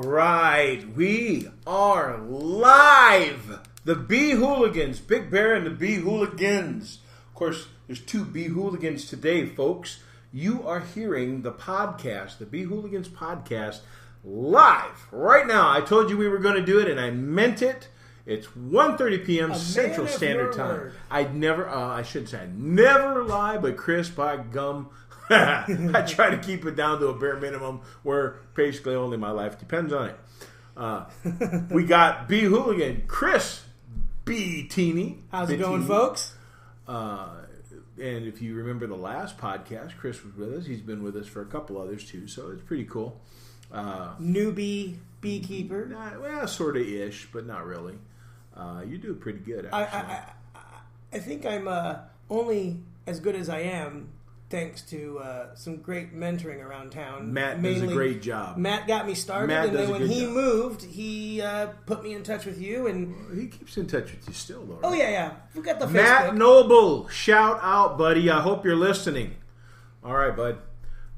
All right, we are live. The Beehooligans, Big Bear and the Beehooligans. Of course, there's two Beehooligans today, folks. You are hearing the podcast, the Beehooligans podcast, live right now. I told you we were going to do it, and I meant it. It's 1:30 p.m. Central Standard Time. I'd never lie, but Chris, by gum, I try to keep it down to a bare minimum where basically only my life depends on it. We got Beehooligan, Chris Bettini. How's it going, folks? And if you remember the last podcast, Chris was with us. He's been with us for a couple others too, so it's pretty cool. Newbie beekeeper. Well, sort of ish, but not really. You do pretty good, actually. I think I'm only as good as I am thanks to some great mentoring around town. Matt does a great job. Matt got me started, and then when he moved, he put me in touch with you. And he keeps in touch with you still, though. Right? Oh, yeah. We got the Facebook. Matt Noble, shout out, buddy. I hope you're listening. All right, bud.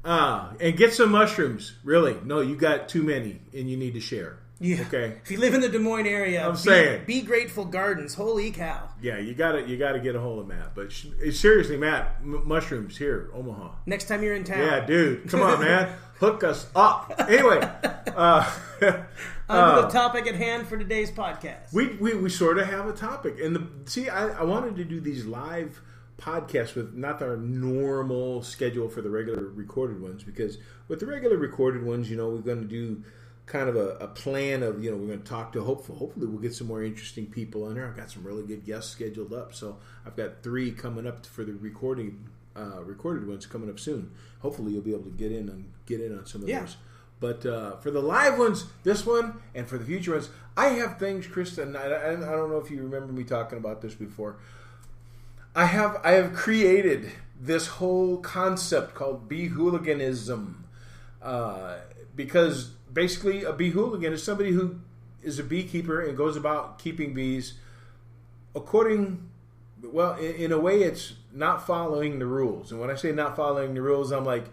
And get some mushrooms. Really. No, you got too many, and you need to share. Yeah. Okay. If you live in the Des Moines area, I'm saying, Be Grateful Gardens. Holy cow. Yeah, you got to get a hold of Matt. But seriously, Matt, mushrooms here, Omaha. Next time you're in town. Yeah, dude, come on, man, hook us up. Anyway, on to the topic at hand for today's podcast. We sort of have a topic, and I wanted to do these live podcasts with not our normal schedule for the regular recorded ones, because with the regular recorded ones, we're going to do kind of a plan of, we're going to talk to, hopefully we'll get some more interesting people on there. I've got some really good guests scheduled up, so I've got 3 coming up for the recorded ones coming up soon. Hopefully you'll be able to get in on some of those. But for the live ones, this one, and for the future ones, I have things, Kristen, I don't know if you remember me talking about this before. I have created this whole concept called Beehooliganism, because basically a beehooligan is somebody who is a beekeeper and goes about keeping bees in a way it's not following the rules. And when I say not following the rules, I'm like,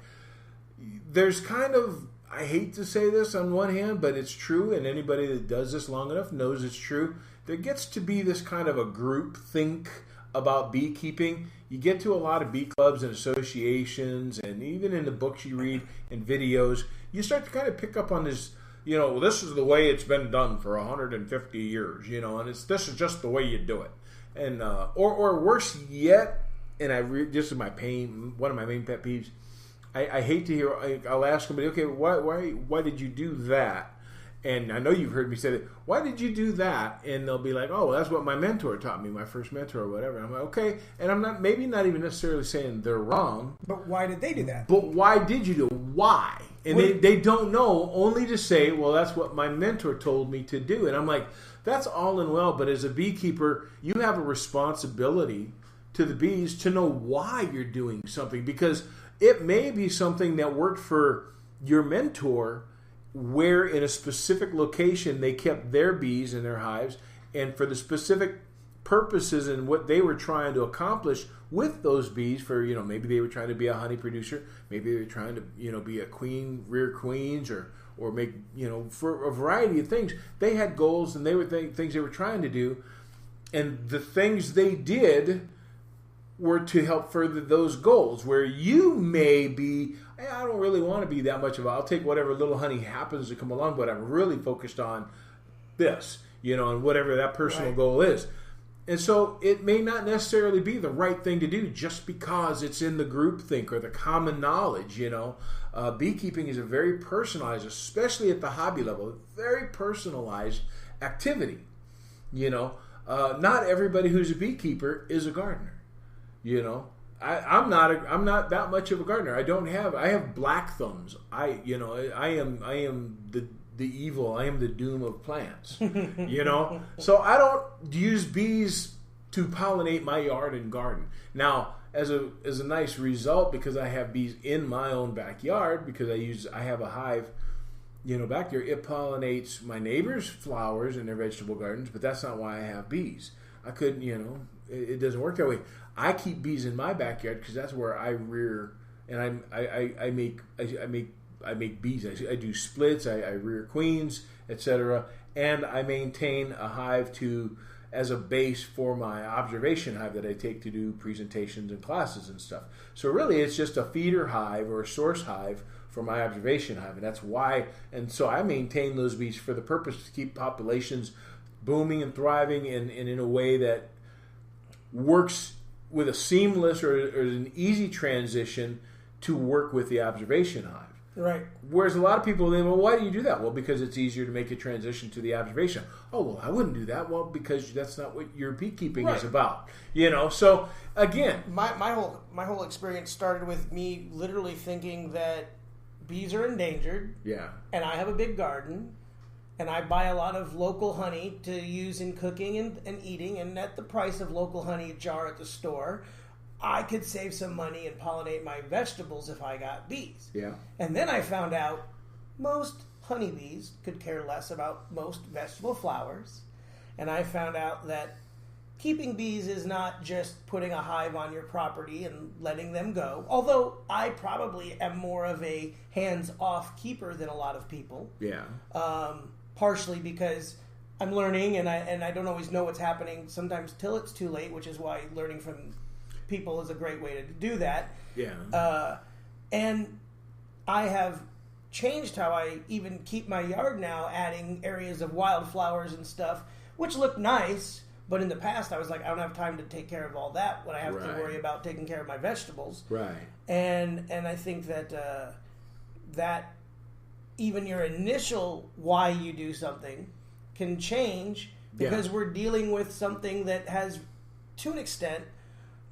there's kind of, I hate to say this on one hand, but it's true, and anybody that does this long enough knows it's true. There gets to be this kind of a group think about beekeeping. You get to a lot of bee clubs and associations, and even in the books you read and videos, you start to kind of pick up on this, this is the way it's been done for 150 years, and this is just the way you do it. And or worse yet, and this is one of my main pet peeves, I hate to hear, I'll ask somebody, okay, why did you do that? And I know you've heard me say that. Why did you do that? And they'll be like, oh, well, that's what my mentor taught me, my first mentor or whatever. And I'm like, okay. And I'm not even necessarily saying they're wrong. But why did they do that? But why did you do it? Why? And they don't know, only to say, well, that's what my mentor told me to do. And I'm like, that's all and well, but as a beekeeper, you have a responsibility to the bees to know why you're doing something. Because it may be something that worked for your mentor, where in a specific location they kept their bees in their hives, and for the specific purposes and what they were trying to accomplish with those bees, for maybe they were trying to be a honey producer, maybe they were trying to be a queen, rear queens, or make for a variety of things. They had goals, and they were things they were trying to do, and the things they did were to help further those goals. Where you may be, I don't really want to be that much of I'll take whatever little honey happens to come along, but I'm really focused on this, and whatever that personal goal is. And so it may not necessarily be the right thing to do just because it's in the group think or the common knowledge, Beekeeping is a very personalized, especially at the hobby level, very personalized activity. Not everybody who's a beekeeper is a gardener. I'm not that much of a gardener. I have black thumbs. I am the evil. I am the doom of plants. So I don't use bees to pollinate my yard and garden. Now, as a nice result, because I have bees in my own backyard, because I have a hive, back there, it pollinates my neighbors' flowers in their vegetable gardens, but that's not why I have bees. I couldn't, it doesn't work that way. I keep bees in my backyard because that's where I rear, and I make I make bees. I do splits. I rear queens, etc. And I maintain a hive as a base for my observation hive that I take to do presentations and classes and stuff. So really, it's just a feeder hive or a source hive for my observation hive, and that's why. And so I maintain those bees for the purpose to keep populations booming and thriving, and in a way that works with a seamless or an easy transition to work with the observation hive. Right. Whereas a lot of people, they well, why do you do that? Well, because it's easier to make a transition to the observation. Oh, well, I wouldn't do that. Well, because that's not what your beekeeping is about. So again, my whole experience started with me literally thinking that bees are endangered. Yeah. And I have a big garden, and I buy a lot of local honey to use in cooking and eating, and at the price of local honey jar at the store, I could save some money and pollinate my vegetables if I got bees. Yeah. And then I found out most honeybees could care less about most vegetable flowers. And I found out that keeping bees is not just putting a hive on your property and letting them go. Although I probably am more of a hands-off keeper than a lot of people. Yeah. Partially because I'm learning and I don't always know what's happening sometimes till it's too late, which is why learning from people is a great way to do that. Yeah. And I have changed how I even keep my yard now, adding areas of wildflowers and stuff, which look nice. But in the past, I was like, I don't have time to take care of all that when I have to worry about taking care of my vegetables. Right. And I think that that even your initial why you do something can change because we're dealing with something that has, to an extent,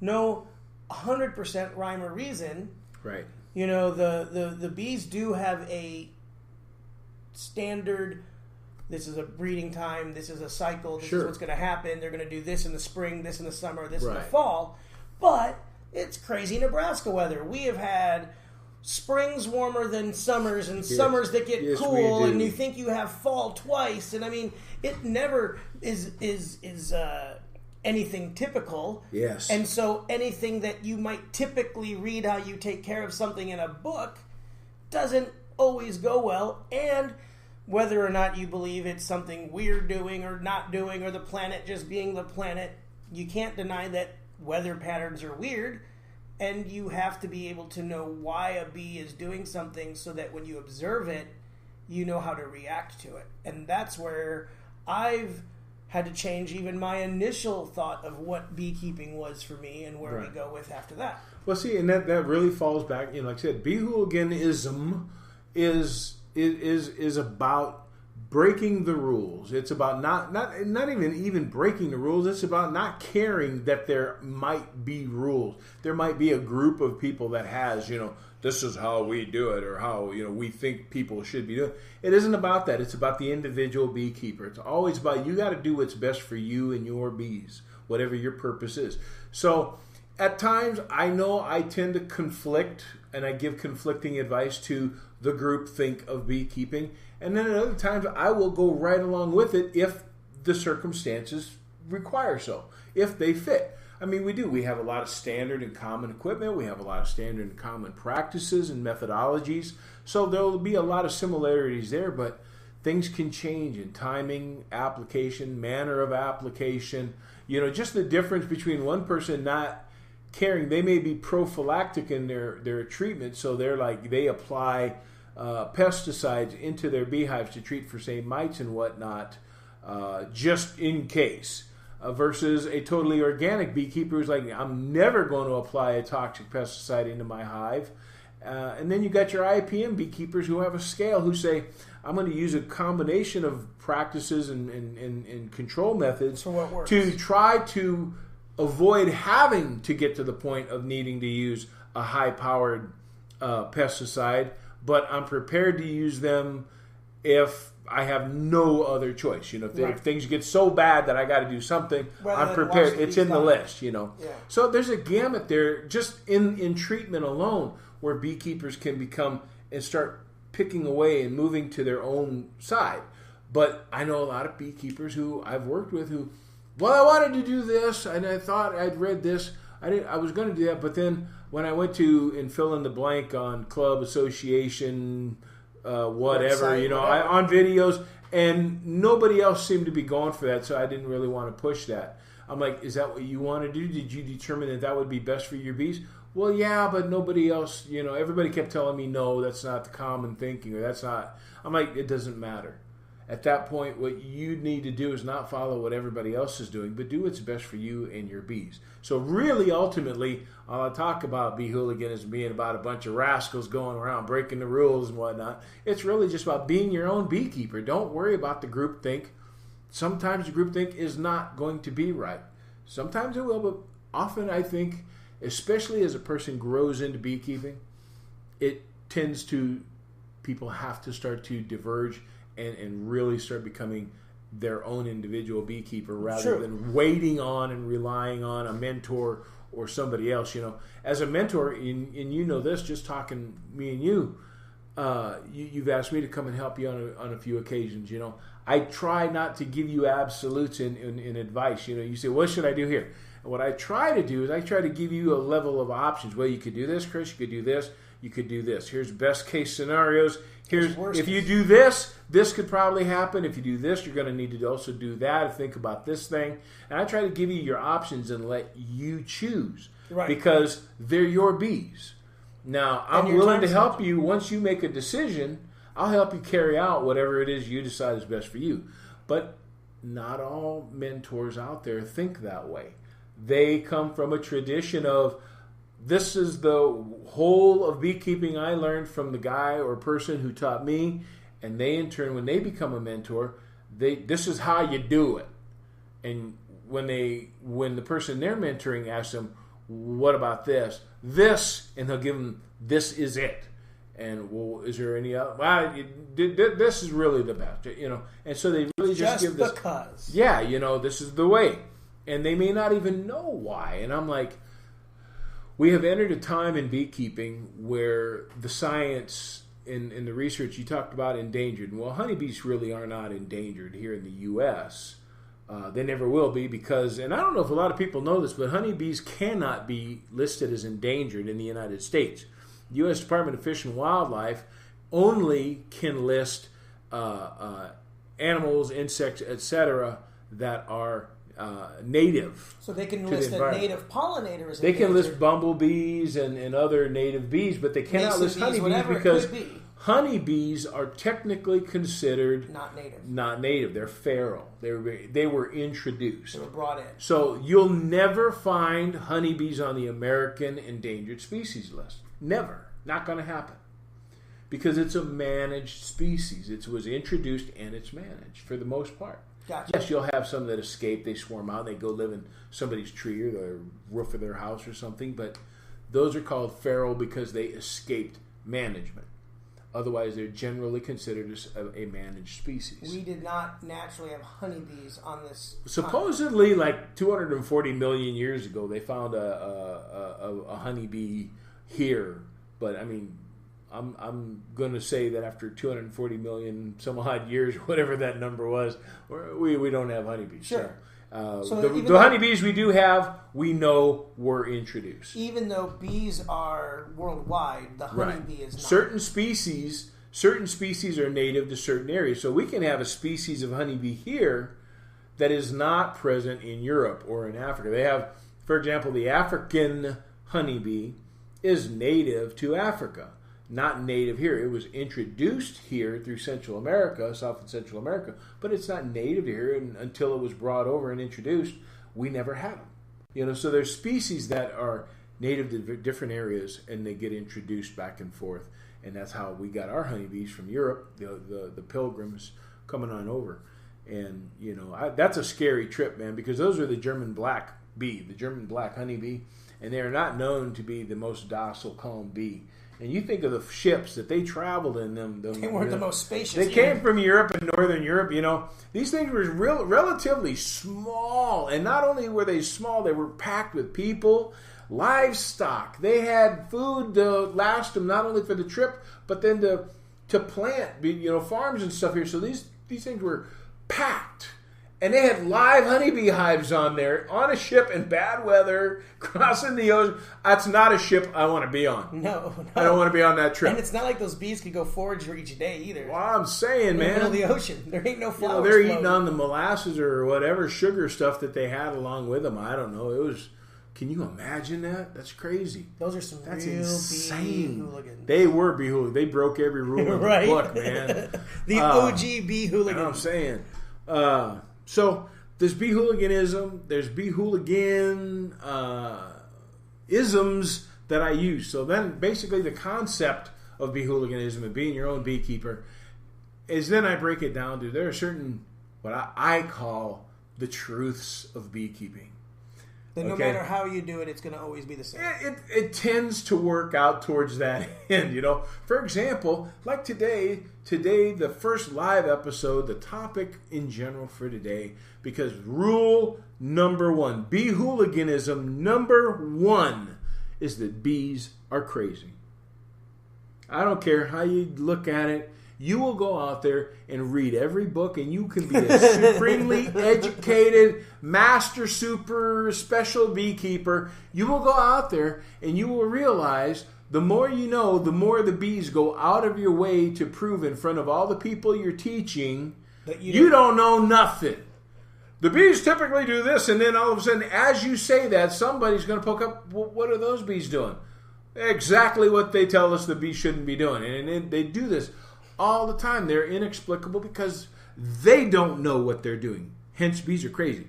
no 100% rhyme or reason. Right. The bees do have a standard. This is a breeding time. This is a cycle. This is what's going to happen. They're going to do this in the spring, this in the summer, this in the fall. But it's crazy Nebraska weather. We have had springs warmer than summers and summers that get cool, and you think you have fall twice. And I mean, it never is anything typical. Yes. And so anything that you might typically read how you take care of something in a book doesn't always go well. And whether or not you believe it's something we're doing or not doing, or the planet just being the planet, you can't deny that weather patterns are weird, and you have to be able to know why a bee is doing something so that when you observe it, you know how to react to it. And that's where I've had to change even my initial thought of what beekeeping was for me and where we go with after that. Well, see, and that really falls back, like I said, beehooliganism is about breaking the rules. It's about not even breaking the rules. It's about not caring that there might be rules. There might be a group of people that has, this is how we do it, or how, we think people should be doing it. It isn't about that. It's about the individual beekeeper. It's always about you got to do what's best for you and your bees, whatever your purpose is. So at times, I know I tend to conflict, and I give conflicting advice to the group think of beekeeping. And then at other times, I will go right along with it if the circumstances require so, if they fit. I mean, we do. We have a lot of standard and common equipment. We have a lot of standard and common practices and methodologies. So there will be a lot of similarities there, but things can change in timing, application, manner of application. Just the difference between one person not caring. They may be prophylactic in their treatment, so they apply pesticides into their beehives to treat for, say, mites and whatnot, just in case. Versus a totally organic beekeeper who's like, I'm never going to apply a toxic pesticide into my hive. And then you got your IPM beekeepers who have a scale who say, I'm going to use a combination of practices and control methods to try to avoid having to get to the point of needing to use a high-powered pesticide, but I'm prepared to use them if I have no other choice. If things get so bad that I got to do something, I'm prepared. It's in the list, Yeah. So there's a gamut there just in treatment alone where beekeepers can become and start picking away and moving to their own side. But I know a lot of beekeepers who I've worked with who, well, I wanted to do this and I thought I'd read this. I was going to do that, but then when I went to and fill in the blank on club, association, whatever, Website, whatever. on videos, and nobody else seemed to be going for that, so I didn't really want to push that. I'm like, is that what you want to do? Did you determine that would be best for your bees? Well, yeah, but nobody else, everybody kept telling me, no, that's not the common thinking, or that's not. I'm like, it doesn't matter. At that point, what you need to do is not follow what everybody else is doing, but do what's best for you and your bees. So really, ultimately, all I talk about Beehooligans being about a bunch of rascals going around breaking the rules and whatnot. It's really just about being your own beekeeper. Don't worry about the groupthink. Sometimes the groupthink is not going to be right. Sometimes it will, but often I think, especially as a person grows into beekeeping, it tends to, people have to start to diverge and really start becoming their own individual beekeeper rather than waiting on and relying on a mentor or somebody else. As a mentor, and you know this, just talking me and you've asked me to come and help you on a few occasions. I try not to give you absolutes in advice. You say, what should I do here? And what I try to do is I try to give you a level of options. Well, you could do this, Chris. You could do this. You could do this. Here's best case scenarios. Here's if you do this, this could probably happen. If you do this, you're going to need to also do that. Think about this thing. And I try to give you your options and let you choose. Right. Because they're your bees. Now, I'm willing to help you. Once you make a decision, I'll help you carry out whatever it is you decide is best for you. But not all mentors out there think that way. They come from a tradition of, this is the whole of beekeeping I learned from the guy or person who taught me, and they in turn, when they become a mentor, this is how you do it. And when the person they're mentoring asks them, what about this? This, and they'll give them, this is it. And well, is there any other? Well, this is really the best, And so they really just give this. Because. Yeah, this is the way, and they may not even know why. And I'm like, we have entered a time in beekeeping where the science in the research you talked about endangered. Well, honeybees really are not endangered here in the U.S. They never will be because, and I don't know if a lot of people know this, but honeybees cannot be listed as endangered in the United States. The U.S. Department of Fish and Wildlife only can list animals, insects, etc. that are native. So they can list a native pollinator as they can list bumblebees and other native bees, but they cannot list honeybees because honeybees are technically considered not native. They're feral. They were introduced. They were brought in. So you'll never find honeybees on the American endangered species list. Never. Not going to happen. Because it's a managed species. It was introduced and it's managed for the most part. Gotcha. Yes, you'll have some that escape. They swarm out. They go live in somebody's tree or the roof of their house or something. But those are called feral because they escaped management. Otherwise, they're generally considered a managed species. We did not naturally have honeybees on this. Supposedly, like 240 million years ago, they found a honeybee here. But I mean, I'm going to say that after 240 million some odd years, whatever that number was, we don't have honeybees. Sure. So the honeybees we do have, we know were introduced. Even though bees are worldwide, the honeybee is not. Certain species are native to certain areas. So we can have a species of honeybee here that is not present in Europe or in Africa. They have, for example, the African honeybee is native to Africa. Not native here. It was introduced here through Central America, South and Central America, but it's not native here. And until it was brought over and introduced, we never had them. So there's species that are native to different areas, and they get introduced back and forth, and that's how we got our honeybees from Europe. The pilgrims coming on over, and that's a scary trip, man, because those are the German black bee, the German black honeybee, and they are not known to be the most docile, calm bee. And you think of the ships that they traveled in them. They weren't the most spacious. They came from Europe and Northern Europe, These things were relatively small. And not only were they small, they were packed with people, livestock. They had food to last them not only for the trip, but then to plant, farms and stuff here. So these things were packed. And they had live honeybee hives on there, on a ship in bad weather, crossing the ocean. That's not a ship I want to be on. No. I don't want to be on that trip. And it's not like those bees could go forage for each day either. Well, I'm saying, man. In the middle of the ocean. There ain't no flowers. They're eating on the molasses or whatever sugar stuff that they had along with them. I don't know. It was... Can you imagine that? That's crazy. Those are some That's real insane. Beehooligans. They were Beehooligans. They broke every rule in right? the book, man. The OG Beehooligans. You know what I'm saying? So there's Beehooliganism. There's Beehooligan isms that I use. So then basically the concept of Beehooliganism and being your own beekeeper is then I break it down to there are certain what I call the truths of beekeeping. Then no matter how you do it, it's going to always be the same. It tends to work out towards that end, you know. For example, like today, the first live episode, the topic in general for today, because rule number one, Beehooliganism number one, is that bees are crazy. I don't care how you look at it. You will go out there and read every book, and you can be a supremely educated, master, super, special beekeeper. You will go out there, and you will realize the more you know, the more the bees go out of your way to prove in front of all the people you're teaching that you don't know nothing. The bees typically do this, and then all of a sudden, as you say that, somebody's going to poke up, well, what are those bees doing? Exactly what they tell us the bees shouldn't be doing. And they do this all the time. They're inexplicable because they don't know what they're doing. Hence, bees are crazy.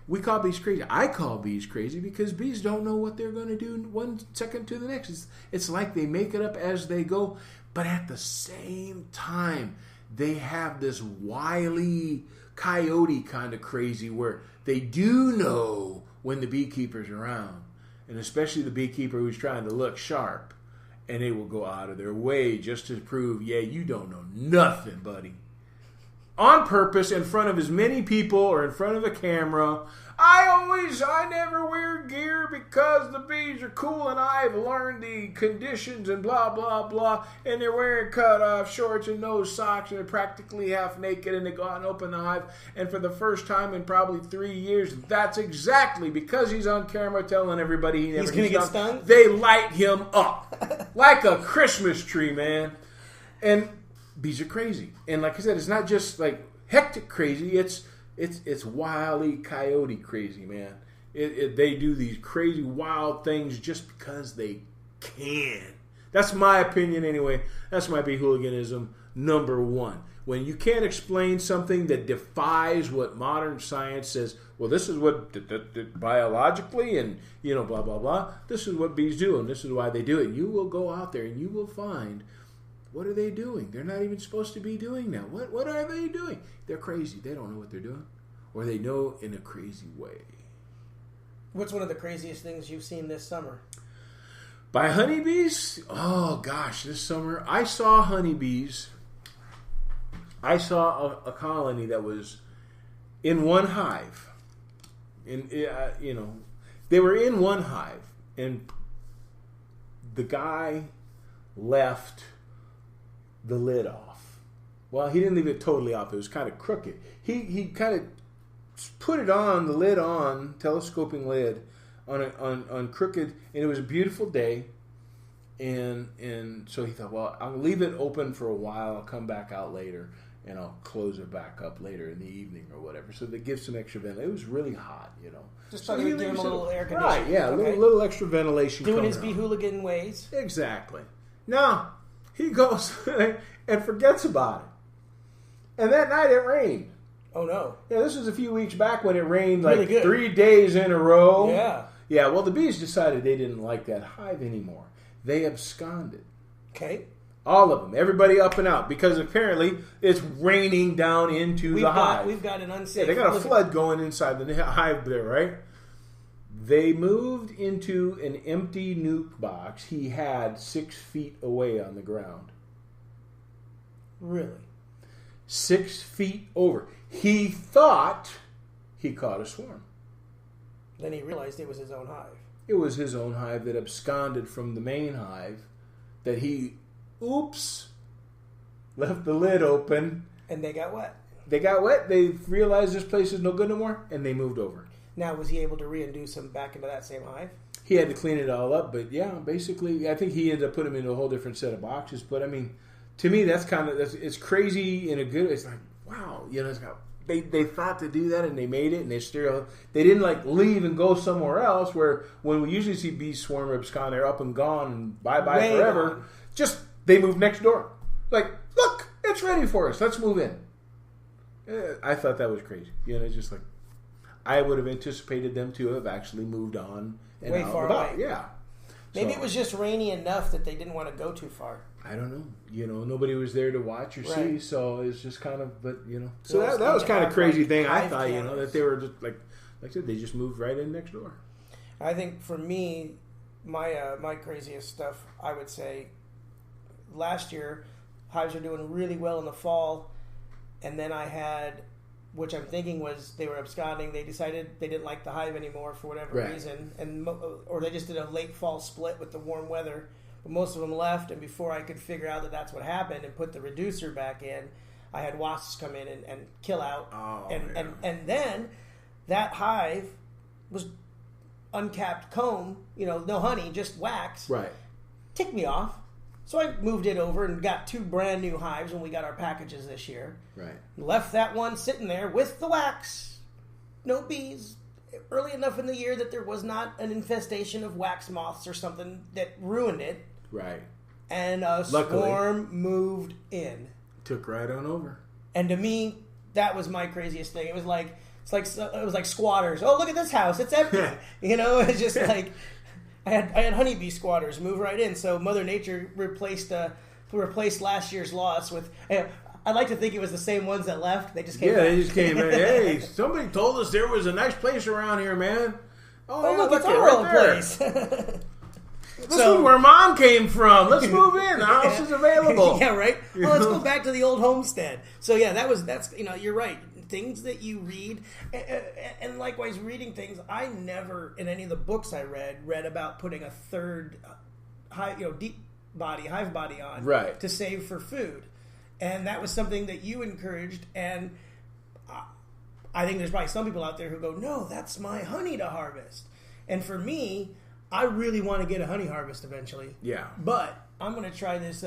We call bees crazy. I call bees crazy because bees don't know what they're going to do 1 second to the next. It's like they make it up as they go. But at the same time, they have this wily coyote kind of crazy where they do know when the beekeeper's around. And especially the beekeeper who's trying to look sharp. And they will go out of their way just to prove, yeah, you don't know nothing, buddy. On purpose, in front of as many people or in front of a camera. I never wear gear because the bees are cool and I've learned the conditions and blah, blah, blah. And they're wearing cut-off shorts and no socks and they're practically half naked and they go out and open the hive. And for the first time in probably 3 years, that's exactly because he's on camera telling everybody he's going to get stung. They light him up like a Christmas tree, man. And bees are crazy. And like I said, it's not just like hectic crazy. It's wily coyote crazy, man. They do these crazy wild things just because they can. That's my opinion anyway. That's my Beehooliganism number one. When you can't explain something that defies what modern science says, well, this is what biologically and, blah, blah, blah. This is what bees do and this is why they do it. You will go out there and you will find, what are they doing? They're not even supposed to be doing that. What are they doing? They're crazy. They don't know what they're doing. Or they know in a crazy way. What's one of the craziest things you've seen this summer? By honeybees? Oh, gosh, this summer I saw honeybees. I saw a colony that was in one hive. They were in one hive. And the guy left the lid off. Well, he didn't leave it totally off. It was kind of crooked. He kind of put it on, the lid on, telescoping lid, on crooked, and it was a beautiful day. And so he thought, well, I'll leave it open for a while. I'll come back out later, and I'll close it back up later in the evening or whatever. So they give some extra ventilation. It was really hot, Just so give him a little air conditioning. Right, yeah, okay. a little extra ventilation. Doing his Beehooligan ways. Exactly. Now, he goes and forgets about it. And that night it rained. Oh, no. Yeah, this was a few weeks back when it rained like really 3 days in a row. Yeah. Yeah, well, the bees decided they didn't like that hive anymore. They absconded. Okay. All of them. Everybody up and out. Because apparently it's raining down into the hive. We've got an unsafe... Yeah, they got a flood going inside the hive there, right? They moved into an empty nuke box he had 6 feet away on the ground. Really? 6 feet over. He thought he caught a swarm. Then he realized it was his own hive. It was his own hive that absconded from the main hive. That he, left the lid open. And they got wet. They got wet. They realized this place is no good no more, and they moved over. Now, was he able to reintroduce them back into that same hive? He had to clean it all up, but yeah, basically, I think he ended up putting them into a whole different set of boxes. But I mean, to me, that's it's crazy in a good. It's like, wow, it's got. They thought to do that and they made it and they didn't like leave and go somewhere else where when we usually see bees swarm or abscond, they're up and gone and bye-bye Way forever. gone. Just they moved next door. Like, look, it's ready for us. Let's move in. I thought that was crazy. Just like I would have anticipated them to have actually moved on and way out far about. away. Yeah. Maybe it was just rainy enough that they didn't want to go too far. I don't know. Nobody was there to watch or see, so it's just kind of, So Well, that was kind of crazy thing. I hive thought, cannons. that they were just like I said, they just moved right in next door. I think for me, my craziest stuff, I would say, last year, hives were doing really well in the fall, and then I had, which I'm thinking was they were absconding. They decided they didn't like the hive anymore for whatever reason, or they just did a late fall split with the warm weather. But most of them left, and before I could figure out that that's what happened and put the reducer back in, I had wasps come in and kill out. And then that hive was uncapped comb, no honey, just wax. Right. Ticked me off. So I moved it over and got 2 brand new hives when we got our packages this year. Right. Left that one sitting there with the wax. No bees. Early enough in the year that there was not an infestation of wax moths or something that ruined it. Right. And a swarm moved in. Took right on over. And to me, that was my craziest thing. It was like squatters. Oh, look at this house. It's empty. It's just like I had honeybee squatters move right in. So Mother Nature replaced last year's loss with. I'd like to think it was the same ones that left. They just came. Yeah, back. they just came in. Hey, somebody told us there was a nice place around here, man. Oh, look, it's our old place. This is where Mom came from. Let's move in. The house is available. Yeah, right. Well, let's go back to the old homestead. So yeah, that's you're right. Things that you read, and likewise reading things. I never in any of the books I read about putting a third hive body on to save for food, and that was something that you encouraged. And I think there's probably some people out there who go, "No, that's my honey to harvest." And for me, I really want to get a honey harvest eventually. Yeah. But I'm going to try this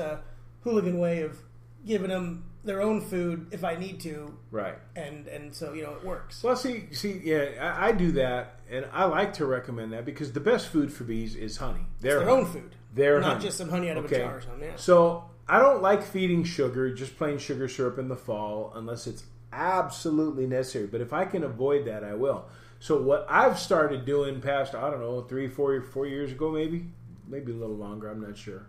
hooligan way of giving them their own food if I need to. Right. And so, it works. Well, see, yeah, I do that, and I like to recommend that because the best food for bees is honey. Their own food. Not honey. Just some honey out of a jar or something. Yeah. So I don't like feeding sugar, just plain sugar syrup in the fall, unless it's absolutely necessary. But if I can avoid that, I will. So what I've started doing past, 4 years ago, maybe a little longer, I'm not sure.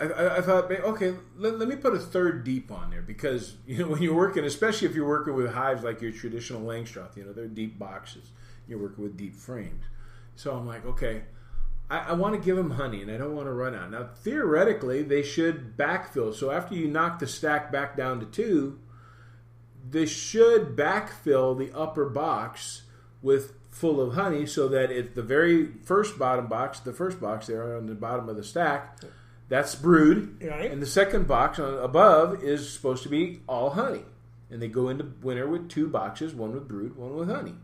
I thought, okay, let me put a third deep on there because, when you're working, especially if you're working with hives like your traditional Langstroth, they're deep boxes. You're working with deep frames. So I'm like, okay, I want to give them honey and I don't want to run out. Now, theoretically, they should backfill. So after you knock the stack back down to 2, they should backfill the upper box with full of honey so that if the very first box there on the bottom of the stack, that's brood, right. And the second box above is supposed to be all honey. And they go into winter with 2 boxes, one with brood, one with honey.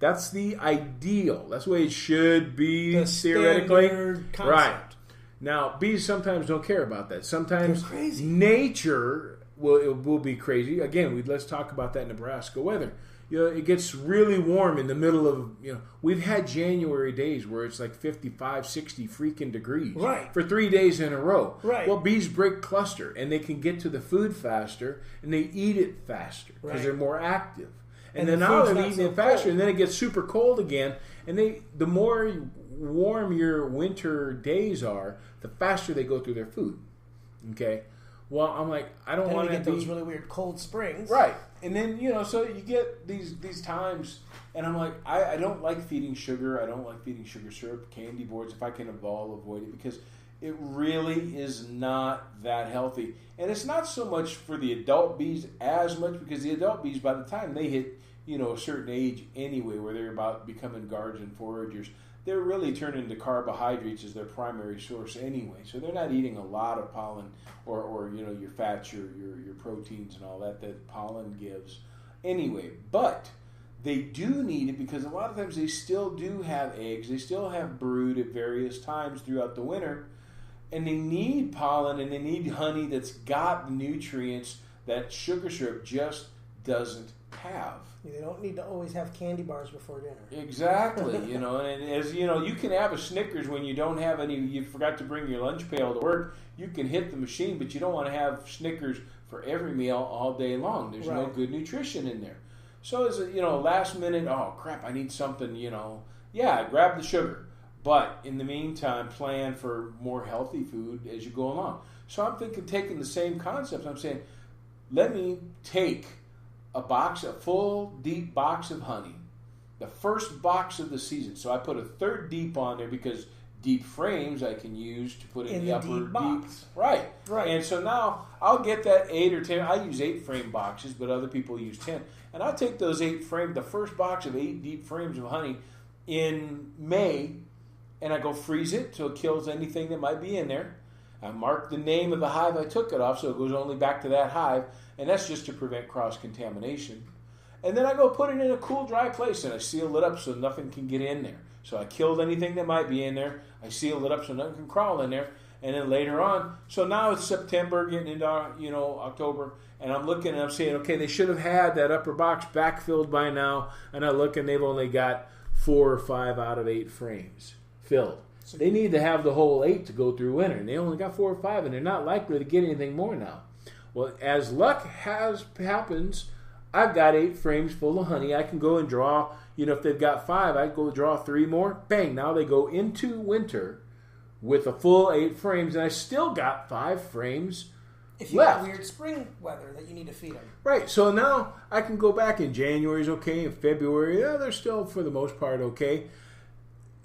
That's the ideal. That's the way it should be theoretically. Right. Now, bees sometimes don't care about that. Sometimes nature will be crazy. Again, let's talk about that Nebraska weather. It gets really warm in the middle of, we've had January days where it's like 55, 60 freaking degrees. Right. For 3 days in a row. Right. Well, bees break cluster and they can get to the food faster and they eat it faster because they're more active. And then now they're eating it faster and then it gets super cold again. And the more warm your winter days are, the faster they go through their food. Okay? Well, I'm like, I don't want to get those really weird cold springs. Right. And then, so you get these times, and I'm like, I don't like feeding sugar. I don't like feeding sugar syrup, candy boards. If I can avoid it, because it really is not that healthy. And it's not so much for the adult bees as much, because the adult bees, by the time they hit, a certain age anyway, where they're about becoming guards and foragers, they're really turning to carbohydrates as their primary source anyway. So they're not eating a lot of pollen or your fats, your proteins and all that pollen gives anyway. But they do need it because a lot of times they still do have eggs. They still have brood at various times throughout the winter. And they need pollen and they need honey that's got the nutrients that sugar syrup just doesn't have. They don't need to always have candy bars before dinner. Exactly, and as you can have a Snickers when you don't have any, you forgot to bring your lunch pail to work, you can hit the machine, but you don't want to have Snickers for every meal all day long. There's no good nutrition in there. So as last minute, oh crap, I need something, grab the sugar. But in the meantime, plan for more healthy food as you go along. So I'm thinking, taking the same concept, I'm saying, let me take a full deep box of honey, the first box of the season. So I put a third deep on there because deep frames I can use to put in the upper deep box. Right. And so now I'll get that 8 or 10. I use 8 frame boxes, but other people use 10. And I'll take those 8 frame, the first box of 8 deep frames of honey in May, and I go freeze it so it kills anything that might be in there. I mark the name of the hive I took it off so it goes only back to that hive, and that's just to prevent cross-contamination. And then I go put it in a cool, dry place, and I seal it up so nothing can get in there. So I killed anything that might be in there. I sealed it up so nothing can crawl in there. And then later on, so now it's September, getting into October, and I'm looking and I'm saying, okay, they should have had that upper box backfilled by now, and I look and they've only got 4 or 5 out of 8 frames filled. So they need to have the whole 8 to go through winter, and they only got 4 or 5, and they're not likely to get anything more now. Well, as luck happens, I've got 8 frames full of honey. I can go and draw, if they've got 5, I go draw 3 more. Bang, now they go into winter with a full 8 frames, and I still got 5 frames if you left. Got weird spring weather that you need to feed them. Right, so now I can go back in January's okay, in February, they're still for the most part okay.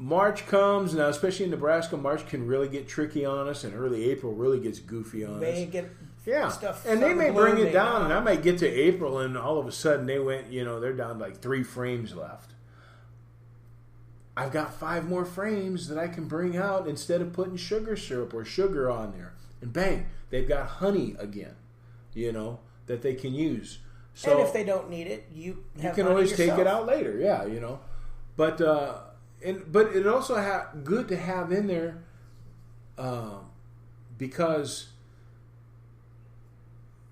March comes, now especially in Nebraska, March can really get tricky on us, and early April really gets goofy on us. Stuff and they may bring it down, and I might get to April, and all of a sudden they went, they're down like 3 frames left. I've got 5 more frames that I can bring out instead of putting sugar syrup or sugar on there. And bang, they've got honey again, that they can use. So, and if they don't need it, you can always take it out later, But but it also good to have in there because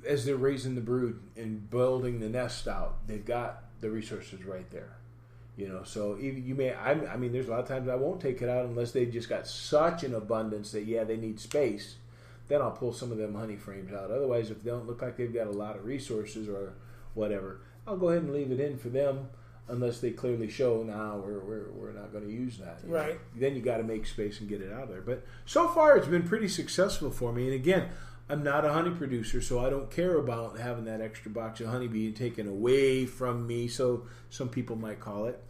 as they're raising the brood and building the nest out, they've got the resources right there. So even you may, I mean, there's a lot of times I won't take it out unless they've just got such an abundance that, they need space. Then I'll pull some of them honey frames out. Otherwise, if they don't look like they've got a lot of resources or whatever, I'll go ahead and leave it in for them unless they clearly show, we're not going to use that. Right. Then you got to make space and get it out of there. But so far, it's been pretty successful for me. And again, I'm not a honey producer, so I don't care about having that extra box of honey being taken away from me, so some people might call it.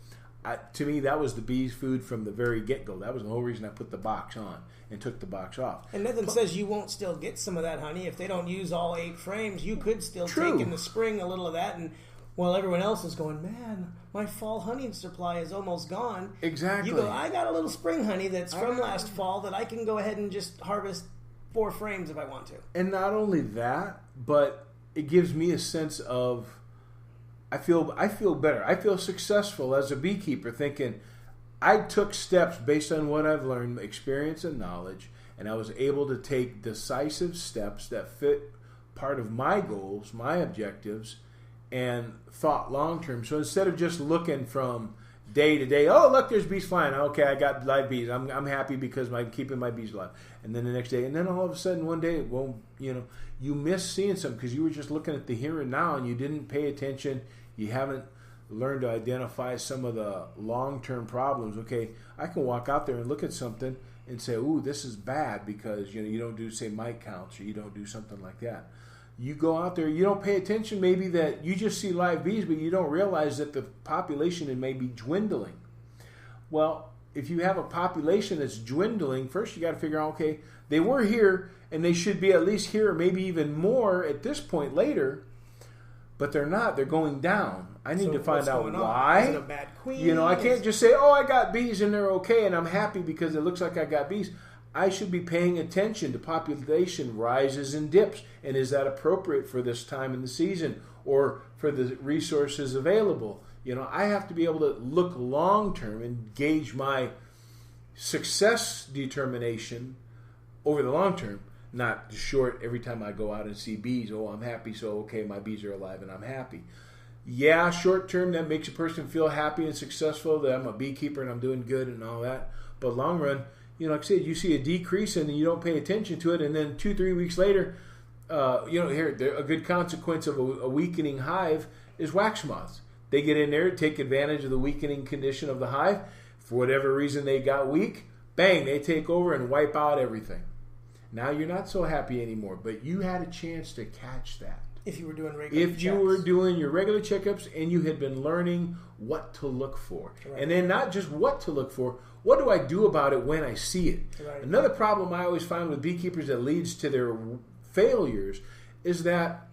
To me, that was the bees' food from the very get-go. That was the whole reason I put the box on and took the box off. And nothing says you won't still get some of that honey. If they don't use all 8 frames, you could still take in the spring a little of that, and while everyone else is going, man, my fall honey supply is almost gone. Exactly. You go, I got a little spring honey that's from last fall that I can go ahead and just harvest 4 frames if I want to. And not only that, but it gives me a sense of I feel better. I feel successful as a beekeeper thinking I took steps based on what I've learned, experience and knowledge, and I was able to take decisive steps that fit part of my goals, my objectives, and thought long term. So instead of just looking from day to day, oh look, there's bees flying. Okay, I got live bees. I'm happy because I'm keeping my bees alive. And then the next day, and then all of a sudden one day, you miss seeing something because you were just looking at the here and now and you didn't pay attention. You haven't learned to identify some of the long-term problems. Okay, I can walk out there and look at something and say, ooh, this is bad because you don't do, say, mite counts or you don't do something like that. You go out there, you don't pay attention maybe that you just see live bees, but you don't realize that the population may be dwindling. Well, if you have a population that's dwindling, first you got to figure out, okay, they were here and they should be at least here or maybe even more at this point later. but they're not. They're going down. I need to find out why. Is it a bad queen? You know, I can't just say, oh, I got bees and they're okay and I'm happy because it looks like I got bees. I should be paying attention to population rises and dips. And is that appropriate for this time in the season or for the resources available? You know, I have to be able to look long term and gauge my success determination over the long term, not short every time I go out and see bees. Oh, I'm happy, so okay, my bees are alive and I'm happy. Yeah, short term, that makes a person feel happy and successful, that I'm a beekeeper and I'm doing good and all that. But long run, you know, like I said, you see a decrease and then you don't pay attention to it, and then 2-3 weeks later, you know, a good consequence of a weakening hive is wax moths. They get in there, take advantage of the weakening condition of the hive. For whatever reason they got weak, bang, they take over and wipe out everything. Now you're not so happy anymore, but you had a chance to catch that. If you were doing regular checks. You were doing your regular checkups and you had been learning what to look for. Right. And then not just what to look for, what do I do about it when I see it? Right. Another problem I always find with beekeepers that leads to their failures is that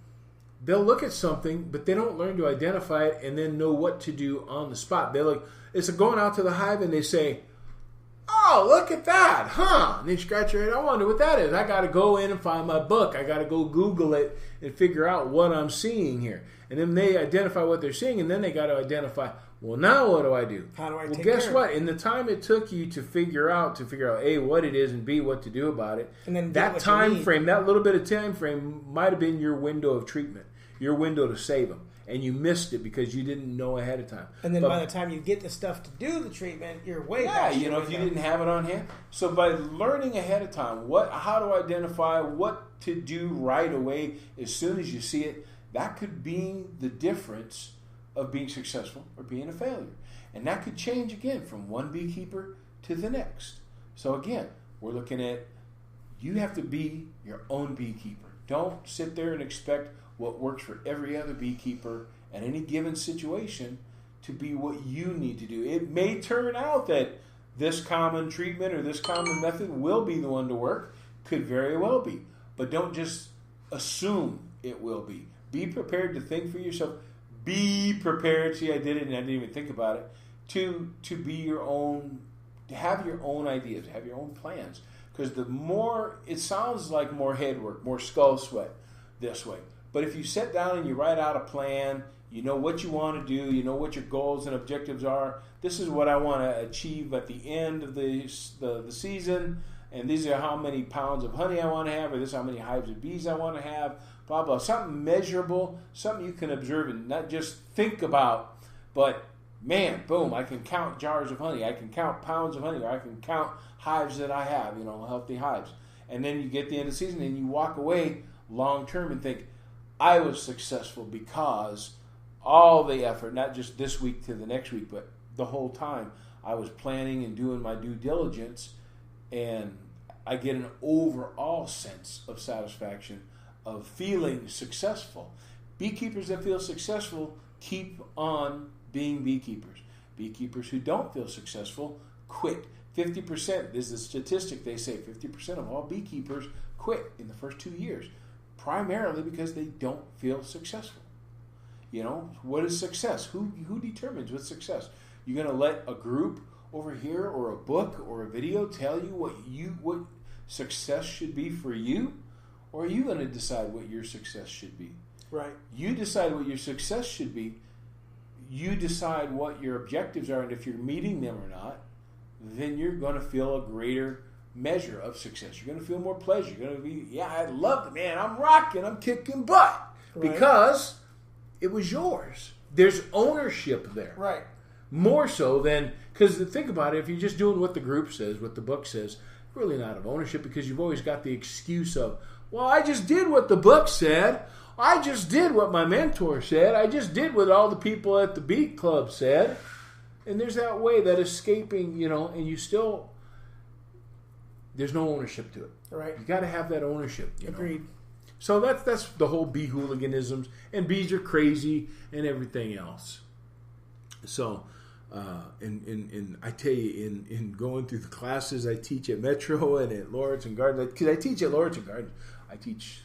they'll look at something, but they don't learn to identify it and then know what to do on the spot. They're like, it's going out to the hive and they say, oh, look at that, huh? And they scratch their head. I wonder what that is. I got to go in and find my book. I got to go Google it and figure out what I'm seeing here. And then they identify what they're seeing, and then they got to identify, well, now what do I do? How do I well, take guess care what? of it? In the time it took you to figure out, A, what it is, and B, what to do about it, and then that time frame, that little bit of time frame might have been your window of treatment, your window to save them. And you missed it because you didn't know ahead of time. And then by the time you get the stuff to do the treatment, you're way past you know, if you didn't have it on hand. So by learning ahead of time, how to identify what to do right away as soon as you see it, that could be the difference of being successful or being a failure. And that could change again from one beekeeper to the next. So again, we're looking at, you have to be your own beekeeper. Don't sit there and expect what works for every other beekeeper at any given situation to be what you need to do. It may turn out that this common treatment or this common method will be the one to work. Could very well be. But don't just assume it will be. Be prepared to think for yourself. Be prepared. See, I did it and I didn't even think about it. To be your own, to have your own ideas, have your own plans. Because the more, it sounds like more head work, more skull sweat this way. But if you sit down and you write out a plan, you know what you want to do, you know what your goals and objectives are. This is what I want to achieve at the end of the season, and these are how many pounds of honey I want to have, or this is how many hives of bees I want to have, blah, blah. Something measurable, something you can observe and not just think about, but man, boom, I can count jars of honey, I can count pounds of honey, or I can count hives that I have, you know, healthy hives. And then you get the end of the season and you walk away long term and think, I was successful because all the effort, not just this week to the next week, but the whole time I was planning and doing my due diligence, and I get an overall sense of satisfaction of feeling successful. Beekeepers that feel successful keep on being beekeepers. Beekeepers who don't feel successful quit. 50% is the statistic. They say 50% of all beekeepers quit in the first 2 years. Primarily because they don't feel successful. You know, what is success? Who determines what's success? You're going to let a group over here or a book or a video tell you what success should be for you? Or are you going to decide what your success should be? Right. You decide what your success should be. You decide what your objectives are, and if you're meeting them or not, then you're going to feel a greater measure of success. You're going to feel more pleasure. You're going to be, yeah, I love it, man. I'm rocking. I'm kicking butt. Right. Because it was yours. There's ownership there. Right. More so than, because think about it, if you're just doing what the group says, what the book says, really not of ownership, because you've always got the excuse of, well, I just did what the book said. I just did what my mentor said. I just did what all the people at the Beat Club said. And there's that way, that escaping, you know, and you still, there's no ownership to it. Right. You got to have that ownership. Agreed. Know? So that's the whole bee-hooliganisms, and bees are crazy and everything else. So, and I tell you, in going through the classes I teach at Metro and at Lawrence and Gardens, because I teach at Lawrence and Gardens, I teach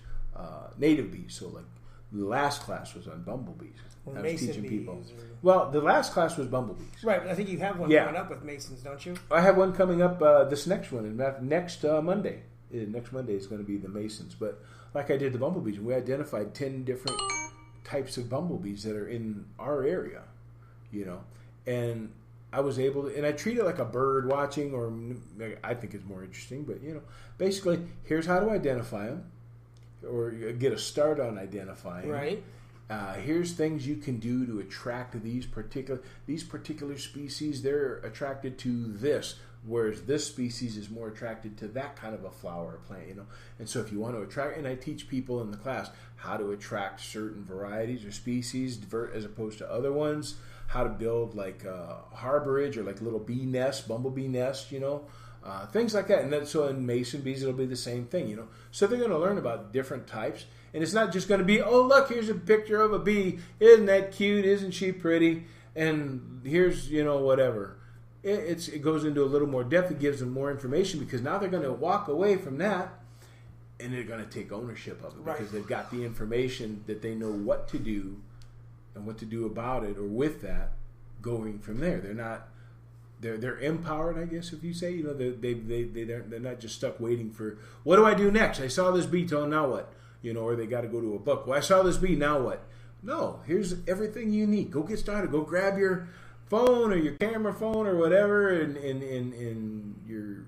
native bees, so like The last class was on bumblebees. I was teaching people. Well, the last class was bumblebees. Right, but I think you have one coming up with masons, don't you? I have one coming up this next one, next Monday. Next Monday is going to be the masons. But like I did the bumblebees, we identified 10 different types of bumblebees that are in our area, and I was able to, and I treat it like a bird watching, or I think it's more interesting, but basically, here's how to identify them, or get a start on identifying. Right. Here's things you can do to attract these particular species. They're attracted to this, whereas this species is more attracted to that kind of a flower or plant. And so if you want to attract, and I teach people in the class how to attract certain varieties or species as opposed to other ones, how to build like harborage or like little bee nests, bumblebee nests, things like that. And then, so in mason bees, it'll be the same thing, So they're going to learn about different types. And it's not just going to be, oh, look, here's a picture of a bee. Isn't that cute? Isn't she pretty? And here's, whatever. It goes into a little more depth. It gives them more information because now they're going to walk away from that and they're going to take ownership of it because they've got the information that they know what to do and what to do about it or with that going from there. They're not... They're empowered, I guess, if you say. They're not just stuck waiting for, what do I do next? I saw this bee tone, now what? Or they got to go to a book. Well, I saw this bee, now what? No, here's everything you need. Go get started. Go grab your phone or your camera phone or whatever and your,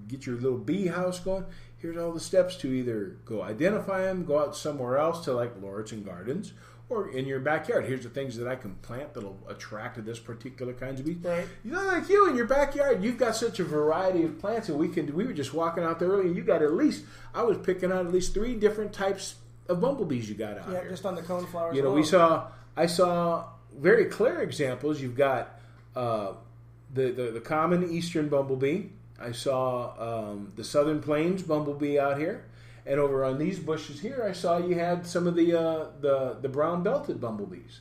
get your little bee house going. Here's all the steps to either go identify them, go out somewhere else to like Lawrence and Gardens, or in your backyard. Here's the things that I can plant that'll attract to this particular kinds of bees. Right. Like you in your backyard, you've got such a variety of plants, and we were just walking out there earlier, and you got I was picking out at least 3 different types of bumblebees you got out here. Yeah, just on the coneflowers. I saw very clear examples. You've got the common eastern bumblebee. I saw the southern plains bumblebee out here. And over on these bushes here, I saw you had some of the brown belted bumblebees.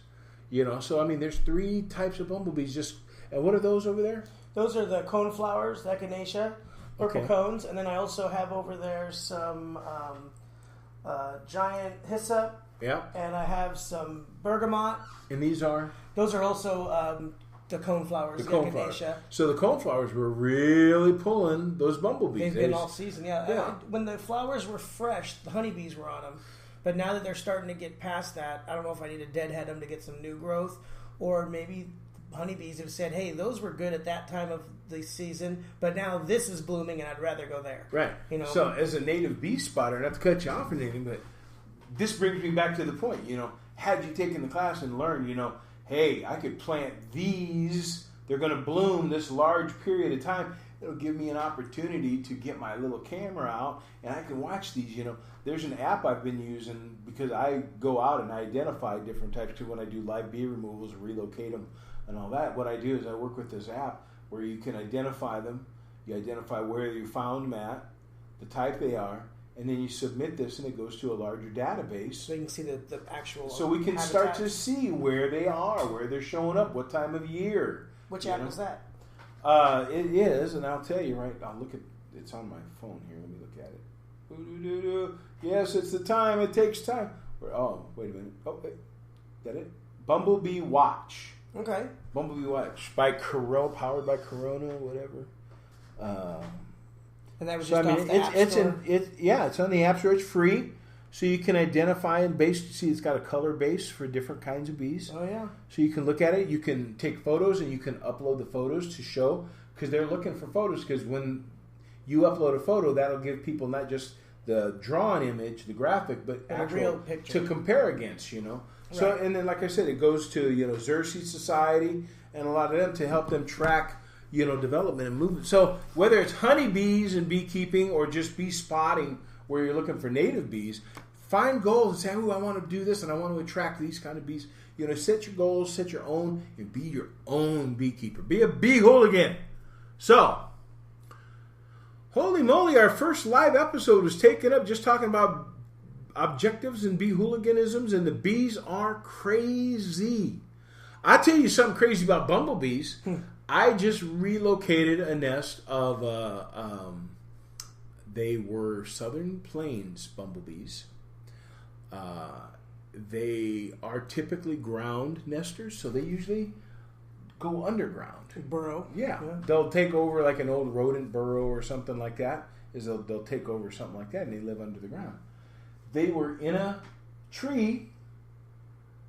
So I mean, there's 3 types of bumblebees. And what are those over there? Those are the coneflowers, the echinacea, purple cones, and then I also have over there some giant hyssop. Yeah. And I have some bergamot. And those are also the coneflowers, the echinacea. So the coneflowers were really pulling those bumblebees. They've been all season, yeah. When the flowers were fresh, the honeybees were on them. But now that they're starting to get past that, I don't know if I need to deadhead them to get some new growth, or maybe honeybees have said, hey, those were good at that time of the season, but now this is blooming and I'd rather go there. Right. So as a native bee spotter, not to cut you off or anything, but this brings me back to the point, had you taken the class and learned, hey, I could plant these. They're going to bloom this large period of time. It'll give me an opportunity to get my little camera out and I can watch these. There's an app I've been using because I go out and I identify different types too when I do live bee removals, relocate them and all that. What I do is I work with this app where you can identify them. You identify where you found them at, the type they are, and then you submit this and it goes to a larger database. So you can see the actual So we can start to see where they are, where they're showing up, what time of year. Which app is that? It is, and I'll tell you, right, it's on my phone here. Let me look at it. Yes, it's the time. It takes time. Oh, wait a minute. Oh, wait. Is that it? Bumblebee Watch. Okay. Bumblebee Watch by Corona, powered by Corona, whatever. And that was just off the App Store? It's on the App Store. It's free. So you can identify and see it's got a color base for different kinds of bees. Oh, yeah. So you can look at it. You can take photos and you can upload the photos to show, because they're looking for photos, because when you upload a photo, that'll give people not just the drawn image, the graphic, but actual real picture to compare against, So, right. And then, like I said, it goes to, Xerces Society and a lot of them to help them track, development and movement. So whether it's honeybees and beekeeping or just bee spotting where you're looking for native bees, find goals and say, oh, I want to do this and I want to attract these kind of bees. Set your goals, set your own, and be your own beekeeper. Be a beehooligan. So, holy moly, our first live episode was taken up just talking about objectives and beehooliganisms, and the bees are crazy. I'll tell you something crazy about bumblebees. I just relocated a nest of, they were Southern Plains bumblebees. They are typically ground nesters, so they usually go underground. Burrow. Yeah. They'll take over like an old rodent burrow or something like that. They'll take over something like that, and they live under the ground. They were in a tree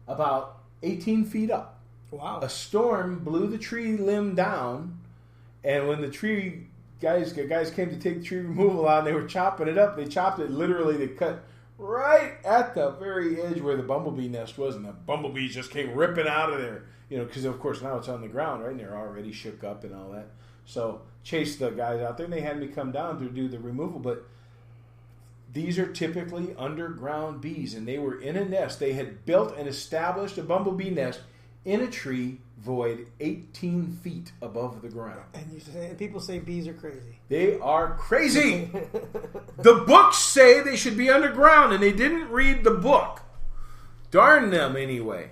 about 18 feet up. Wow. A storm blew the tree limb down, and when the tree guys came to take the tree removal out and they were chopping it up, they chopped it literally, they cut right at the very edge where the bumblebee nest was, and the bumblebees just came ripping out of there. Because of course now it's on the ground, right? And they're already shook up and all that. So chased the guys out there, and they had me come down to do the removal. But these are typically underground bees, and they were in a nest. They had built and established a bumblebee nest in a tree void 18 feet above the ground. And people say bees are crazy. They are crazy. The books say they should be underground, and they didn't read the book. Darn them anyway.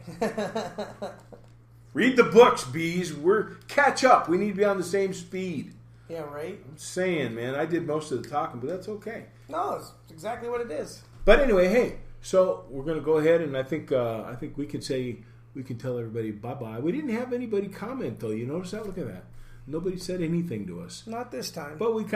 Read the books, bees. Catch up. We need to be on the same speed. Yeah, right? I'm saying, man, I did most of the talking, but that's okay. No, it's exactly what it is. But anyway, hey, so we're going to go ahead, and I think we can tell everybody bye-bye. We didn't have anybody comment, though. You notice that? Look at that. Nobody said anything to us. Not this time. But we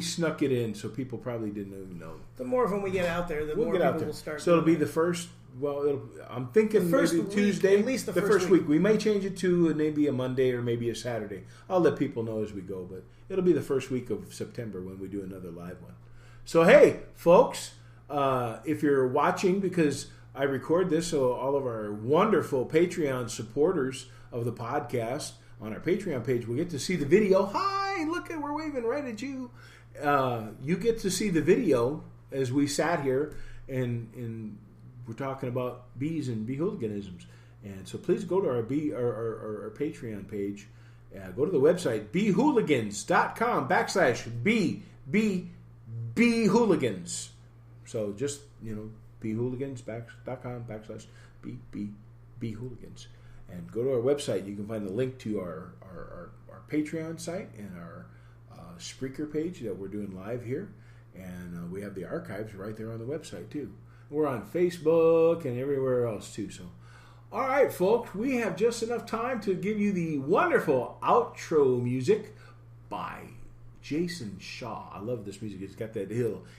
snuck it in, so people probably didn't even know. The more of them we get out there, the more people will start. So it'll be the first. Well, I'm thinking maybe Tuesday. At least the first week. We may change it to maybe a Monday or maybe a Saturday. I'll let people know as we go, but it'll be the first week of September when we do another live one. So hey, folks, if you're watching, because I record this, so all of our wonderful Patreon supporters of the podcast on our Patreon page will get to see the video. Hi, look, we're waving right at you. You get to see the video as we sat here and we're talking about bees and beehooliganisms. And so please go to our Patreon page. Go to the website, beehooligans.com/beehooligans. So just, beehooligans.com/beehooligans. And go to our website. You can find the link to our Patreon site and our Spreaker page that we're doing live here. And we have the archives right there on the website too. We're on Facebook and everywhere else too. So, all right, folks, we have just enough time to give you the wonderful outro music by Jason Shaw. I love this music. It's got that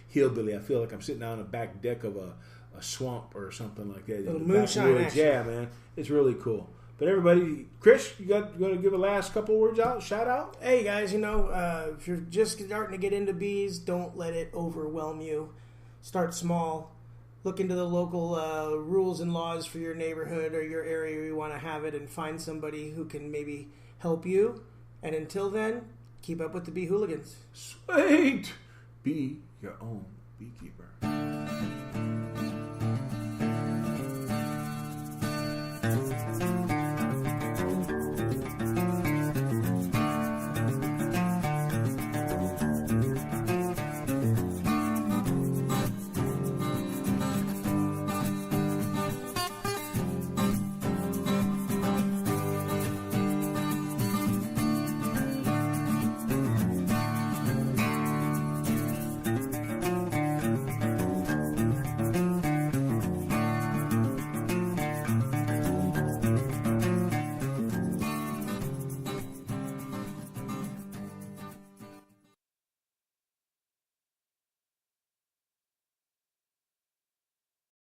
hillbilly. I feel like I'm sitting on the back deck of a swamp or something like that. Little moonshine action. Yeah, man, it's really cool. But everybody, Chris, you going to give a last couple words out? Shout out. Hey guys, if you're just starting to get into bees, don't let it overwhelm you. Start small. Look into the local rules and laws for your neighborhood or your area where you want to have it, and find somebody who can maybe help you. And until then, keep up with the Beehooligans. Sweet! Be your own beekeeper.